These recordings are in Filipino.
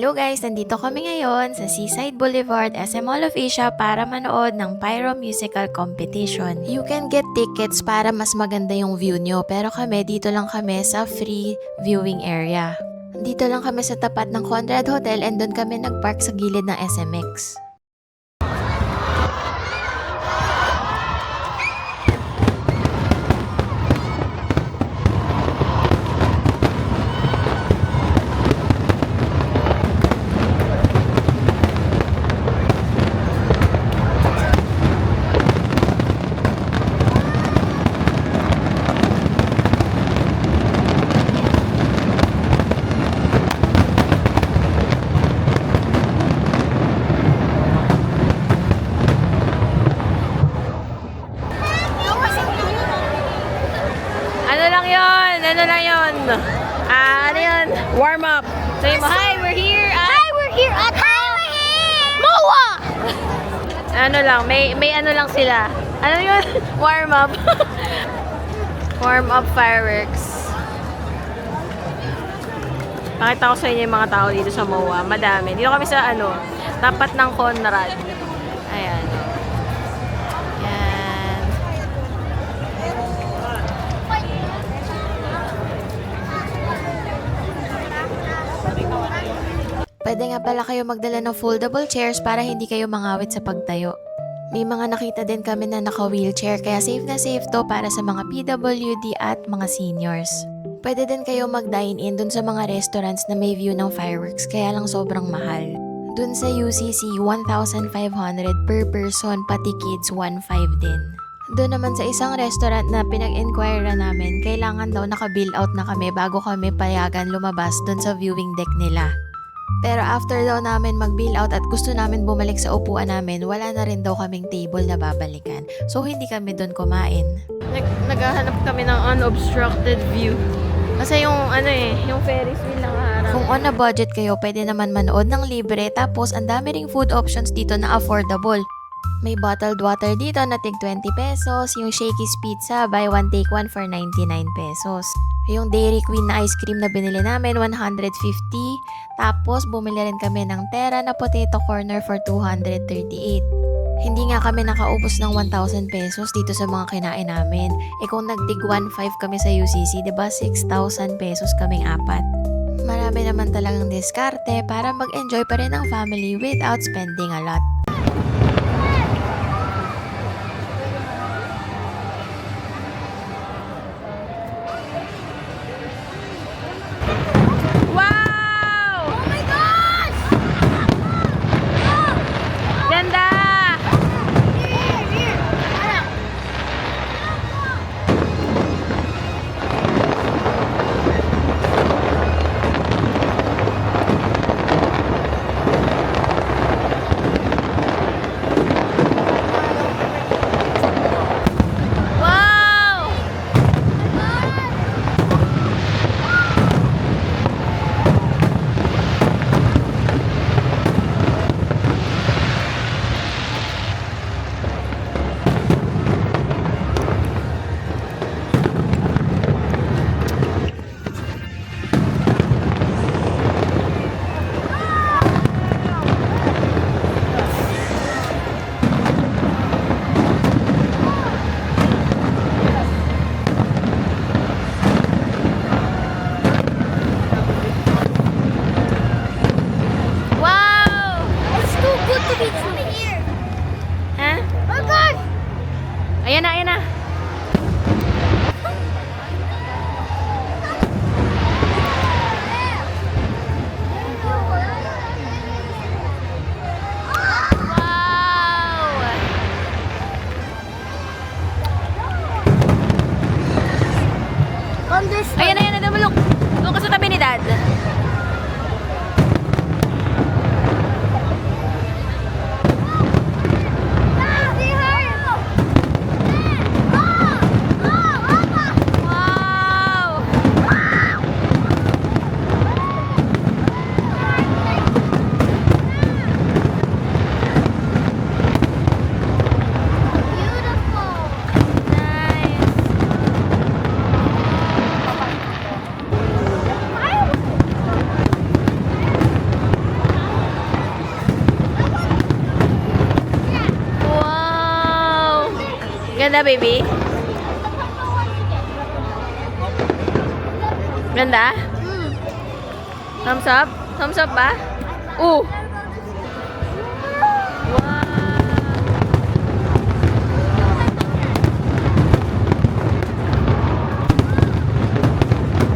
Hello guys! Nandito kami ngayon sa Seaside Boulevard, SM Mall of Asia para manood ng Pyro Musical Competition. You can get tickets para mas maganda yung view nyo, pero kami dito lang kami sa free viewing area. Dito lang kami sa tapat ng Conrad Hotel and doon kami nagpark sa gilid ng SMX. Ano lang yun? Ano yun? Warm up. Say mo, hi, we're here at... Hi, we're here at MOA! Ano lang, may ano lang sila. Ano yun? Warm up. Warm up fireworks. Pakita ko sa inyo yung mga tao dito sa MOA. Madami. Dito kami sa tapat ng Conrad. Ayan. Pwede nga pala kayo magdala ng foldable chairs para hindi kayo mangawit sa pagtayo. May mga nakita din kami na naka-wheelchair kaya safe na safe to para sa mga PWD at mga seniors. Pwede din kayo mag-dine-in dun sa mga restaurants na may view ng fireworks kaya lang sobrang mahal. Dun sa UCC, 1,500 per person, pati kids 1,500 din. Doon naman sa isang restaurant na pinag-inquire namin, kailangan daw naka-bill out na kami bago kami payagan lumabas dun sa viewing deck nila. Pero after daw namin mag-bill out at gusto namin bumalik sa upuan namin, wala na rin daw kaming table na babalikan. So, hindi kami doon kumain. Naghahanap kami ng unobstructed view. Kasi yung yung Ferris wheel ng harap. Kung on a budget kayo, pwede naman manood ng libre. Tapos, ang dami ring food options dito na affordable. May bottled water dito na tig 20 pesos. Yung Shakey's Pizza, buy one take one for 99 pesos. Yung Dairy Queen na ice cream na binili namin, 150. Tapos, bumili rin kami ng Terra na potato corner for 238. Hindi nga kami nakaubos ng 1,000 pesos dito sa mga kinain namin. Kung nagtig 1,500 kami sa UCC, diba 6,000 pesos kaming apat. Marami naman talagang diskarte para mag-enjoy pa rin ang family without spending a lot. Ganda, baby? Ganda? Thumbs up? Thumbs up ba? Wow!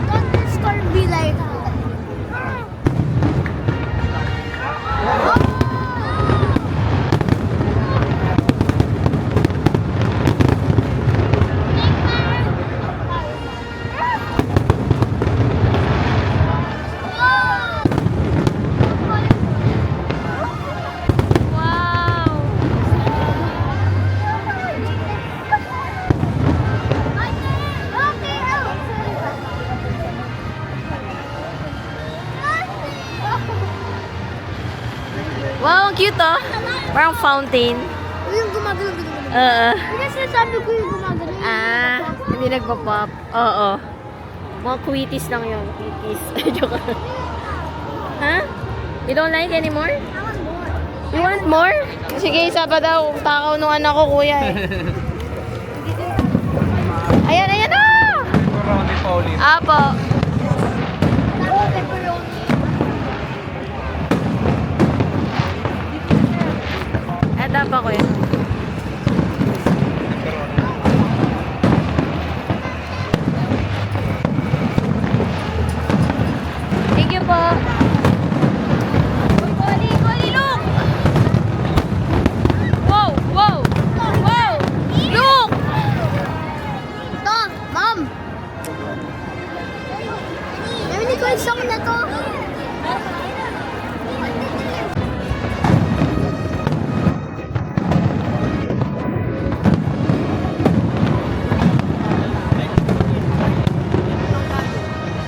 Underscore be like. Wow! Wow, ang cute oh. Parang fountain. Yung gumagano. Kasi sinasabi ko yung gumagano. Hindi nagpa-pop. Oo. Mga quitties lang yun. Quitties. Joke lang. Ha? You don't like anymore? You want more? Sige, isa pa daw. Takaw nung anak ko, kuya eh. Ayan, ayan na! Pepperoni Pauline. Apo. Eto pa ko yun. Thank you po. Koli, Koli, look! Wow, wow, wow! Look! Ito, ma'am. Narinig ko yung song na to.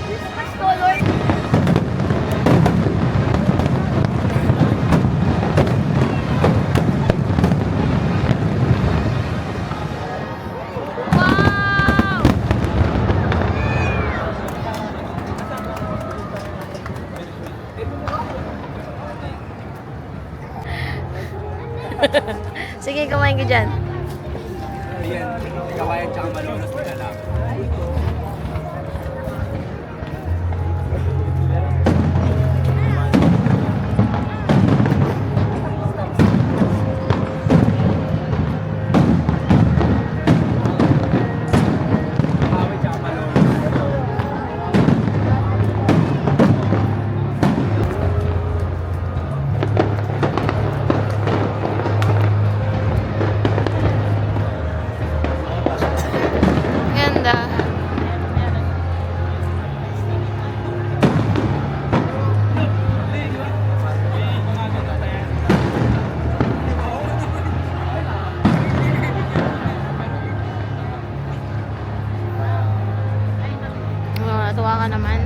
Christmas color. Wow! Sige, kumain ka dyan. Ayan, kawayan tsaka malunos na lang. Kawayan tsaka malunos. Ganda. Tuwa ka naman.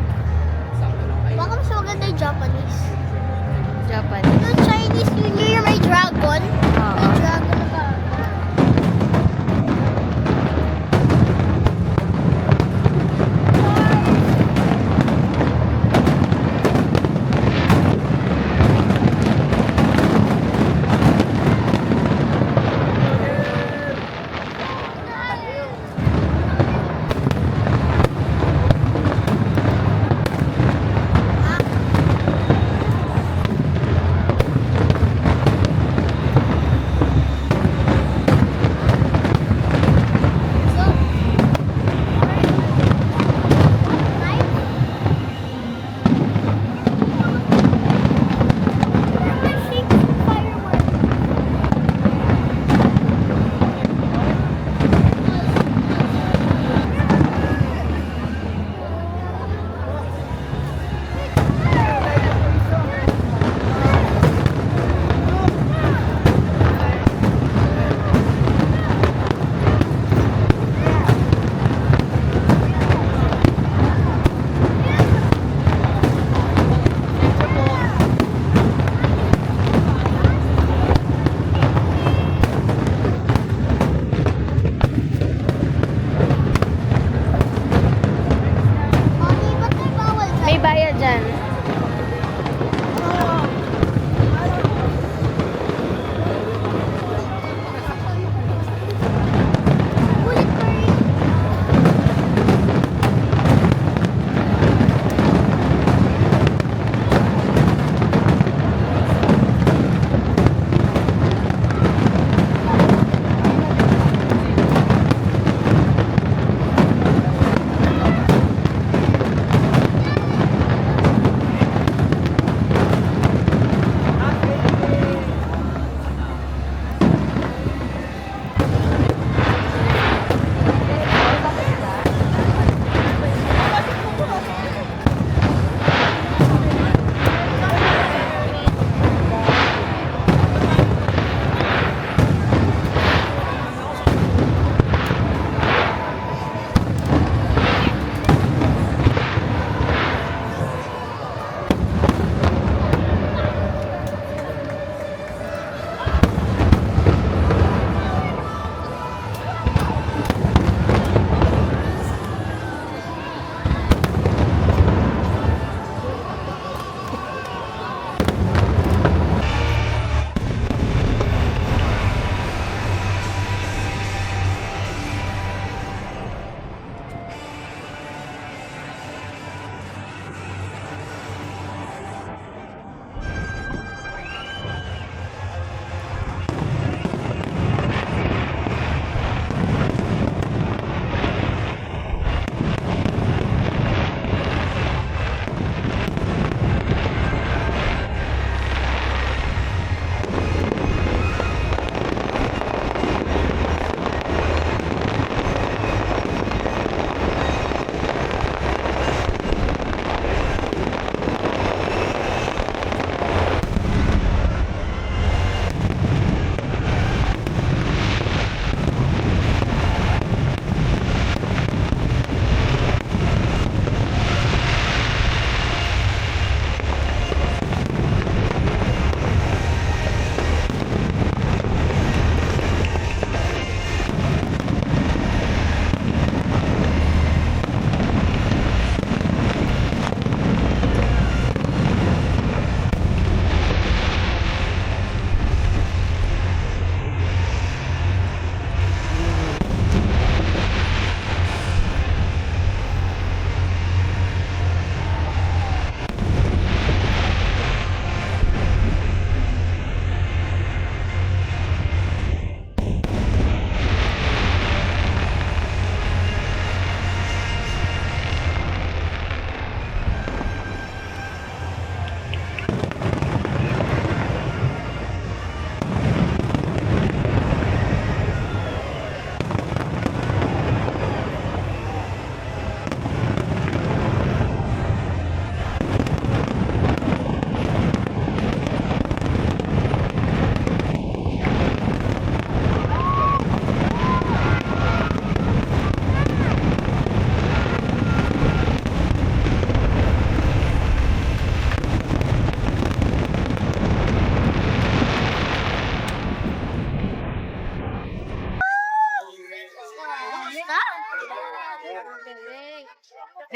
Baka mas maganda yung Japanese. Japanese. Yung Chinese New Year may dragon. Oo. May dragon ka.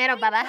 Meron pa ba?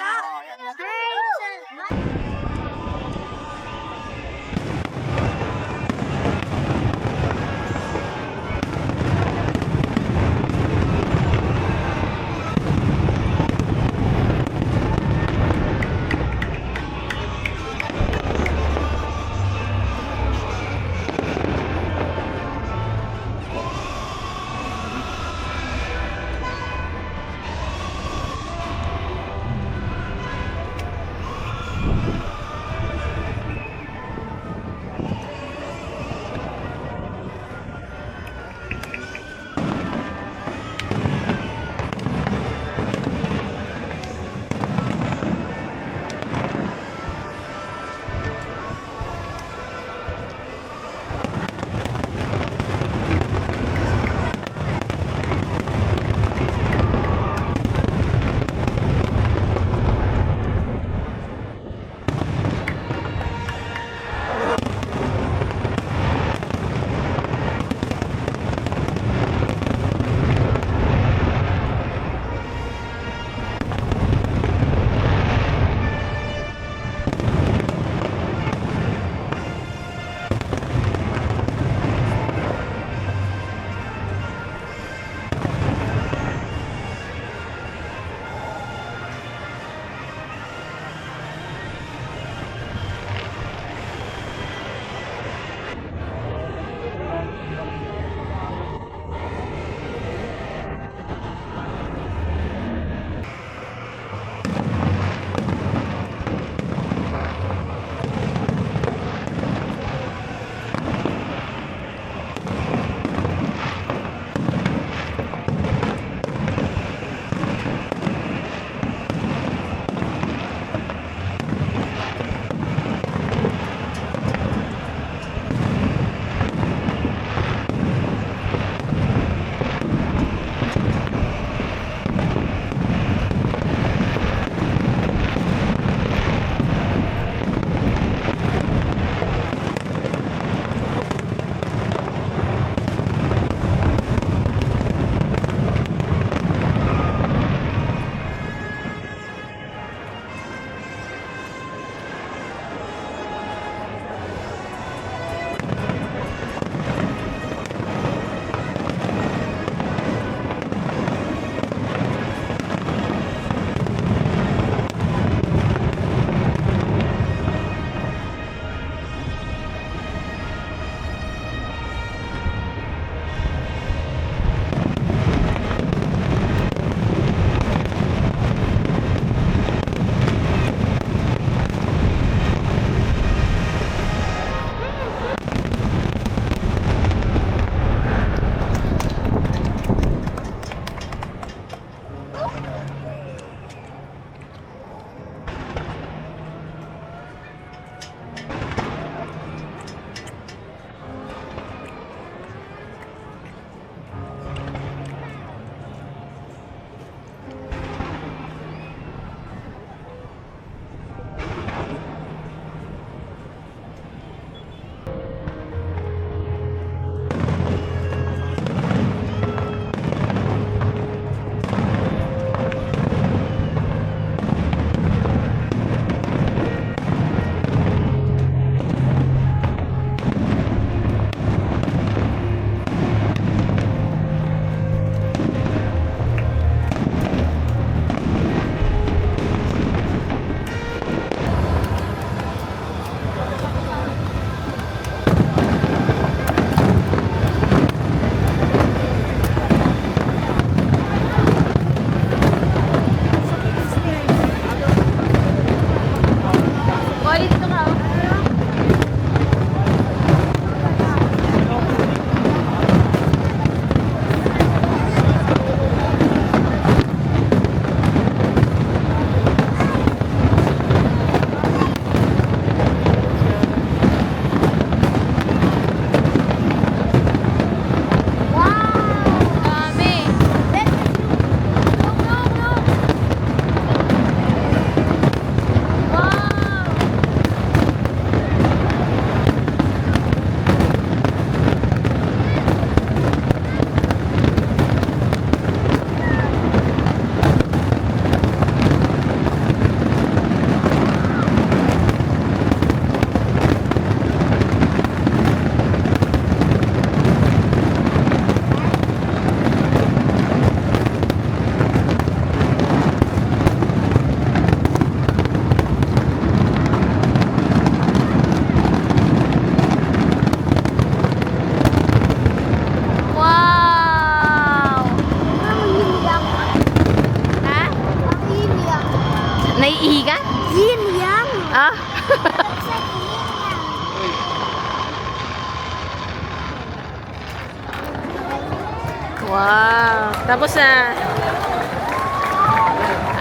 Wow. Tapos na.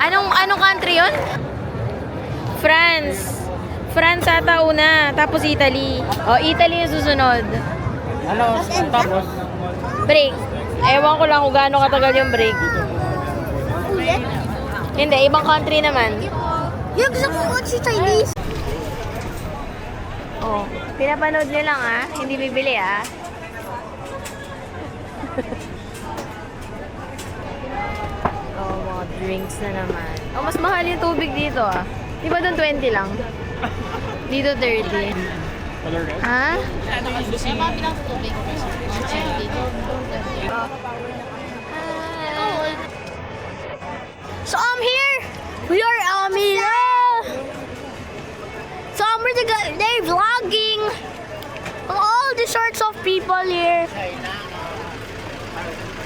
Anong country yun? France. France ata una. Tapos Italy. O, Italy yung susunod. Ano? Tapos? Break. Ewan ko lang kung gaano katagal yung break. Ulit? Hindi, ibang country naman. Yung gusto ko si Chinese. Oh, pinapanood nyo lang ah. Hindi bibili ah. Oh, mga drinks na naman. Oh, mas mahal yung tubig dito ah. Di ba doon 20 lang? Dito 30. Ha? So I'm here. We are So I'm really good. They're vlogging. All the sorts of people here.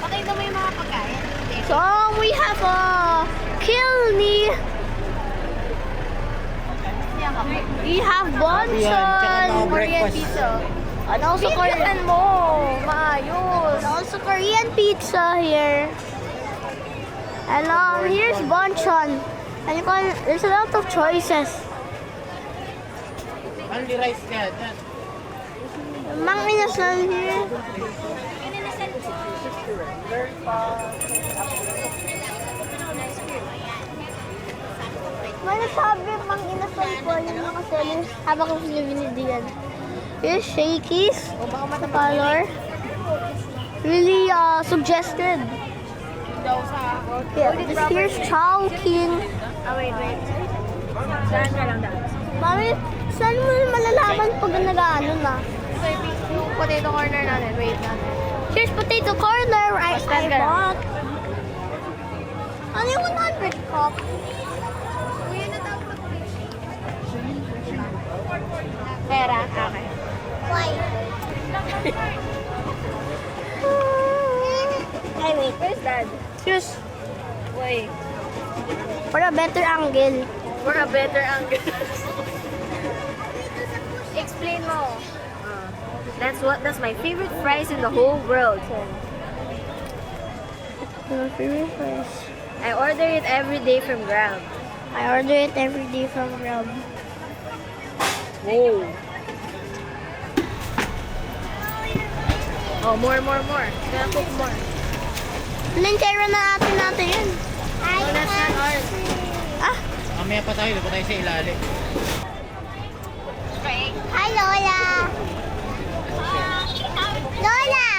Pakita mo yung mga pagkain. So we have a kilni. We have bonson. Korean pizza. And also Korean mo. Maayos. And also Korean pizza here. And here's bonchon. And there's a lot of choices. Only rice kaya. Mang inasal here. May nasabi mang inasal po yung mga sellers habang ko sila binibigyan. Here's Shakey's. Sa color. Really suggested. Yeah, here's Chowking. Ah, wait. Saan ka lang daan? Mami, saan mo malalaman pag nag-ano na? Yung potato corner natin. Wait natin. Here's potato corner. I Stand ka lang. bought. Ano yung 100 cup? Pera. Okay. Why? Ay, wait. Where's dad? Just Wait. for a better angle. For a better angle. Explain mo. That's my favorite fries in the whole world. Your favorite fries. I order it every day from Grab. I order it every day from Grab. Whoa. Oh, more. Gonna cook more. Lintero na natin yun. Oh, that's not ours. Ah, Mamaya pa tayo sa ilalim. hi Lola.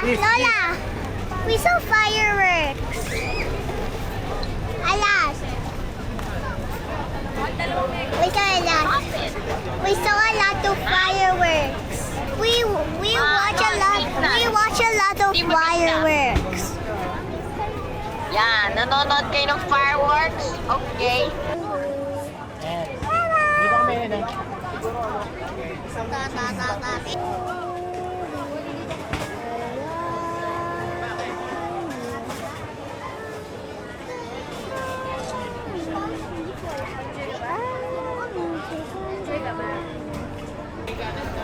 Lola, we saw fireworks. Alas. We saw a lot of fireworks. We watch a lot of fireworks. Yan, nanonood kayo ng fireworks? Okay. Hindi pa kami yun.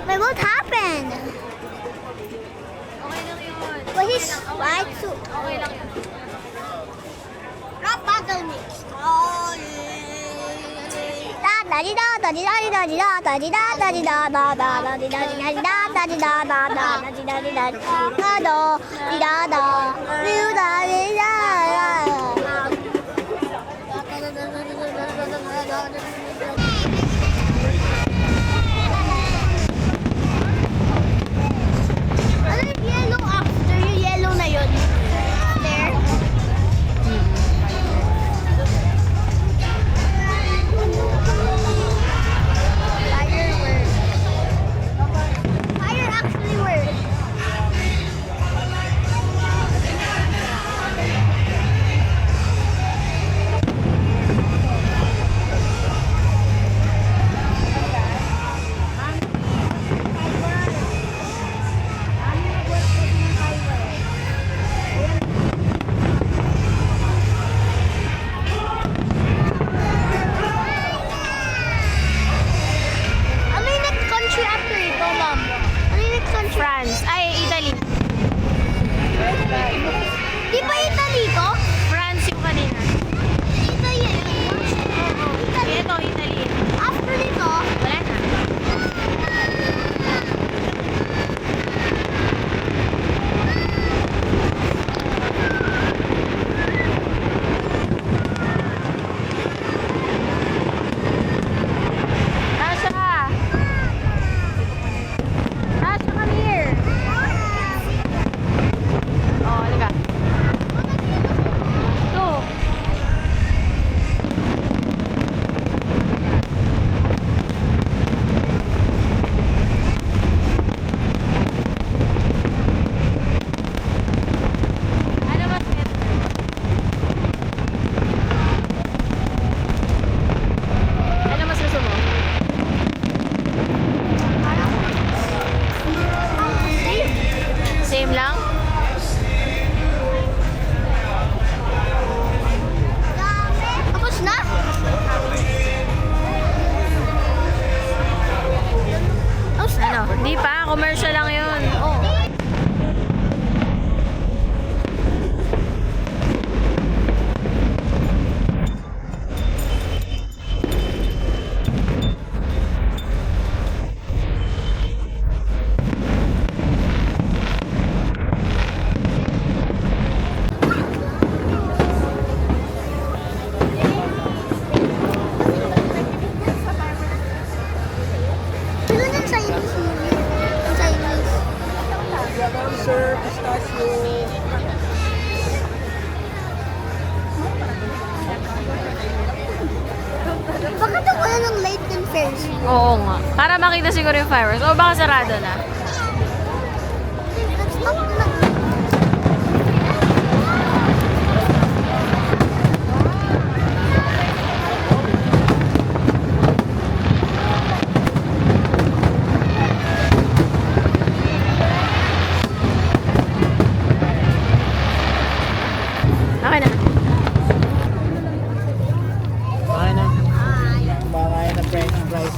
Wait, what happened? Okay lang yun. What is why to Okay lang yun. not battle mix? Da di da da di da di da di da da di da da di da da da da di da di da di da da di da da da da di da di da da da di da da di da di da ano yung yellow after? Yung yellow na yun? There? Fire actually works. Ano yung next country after ito, ma'am? Ano yung next country? France. Ay, Italy. Di ba Italy to? France yung kanina. Ito yun. Italy. Ito, Italy. After nito, Wala na. Tasha! Tasha, come here! Oh, halika. Ito. Ano mas better? Ano mas gusto mo? Same lang? tapos na. Tapos na. Ano? Hindi pa. Commercial lang yun. Oh. Ano yung Chinese movie? Yung Chinese. Sir, pistachio. Bakit ang wala ng light ng Ferris wheel? Oo nga. Para makita siguro yung fireworks. O baka sarado na. That's not na. Okay na. Kumakain na. Kumakain na french fries.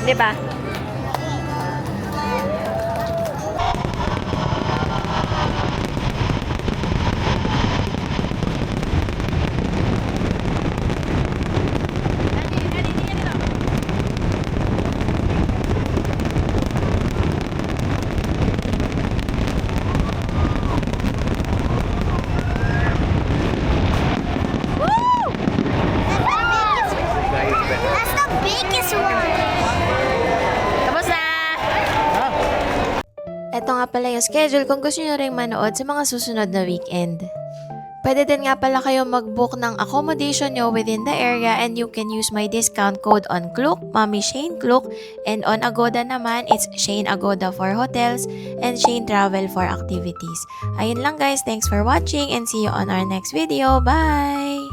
Di ba? That's the biggest one. Tapos na! Ito nga pala yung schedule kung gusto nyo rin manood sa mga susunod na weekend. Pwede din nga pala kayo mag-book ng accommodation nyo within the area and you can use my discount code on Klook, Mommy Shane Klook, and on Agoda naman, it's Shane Agoda for hotels and Shane Travel for activities. Ayun lang guys, thanks for watching and see you on our next video. Bye!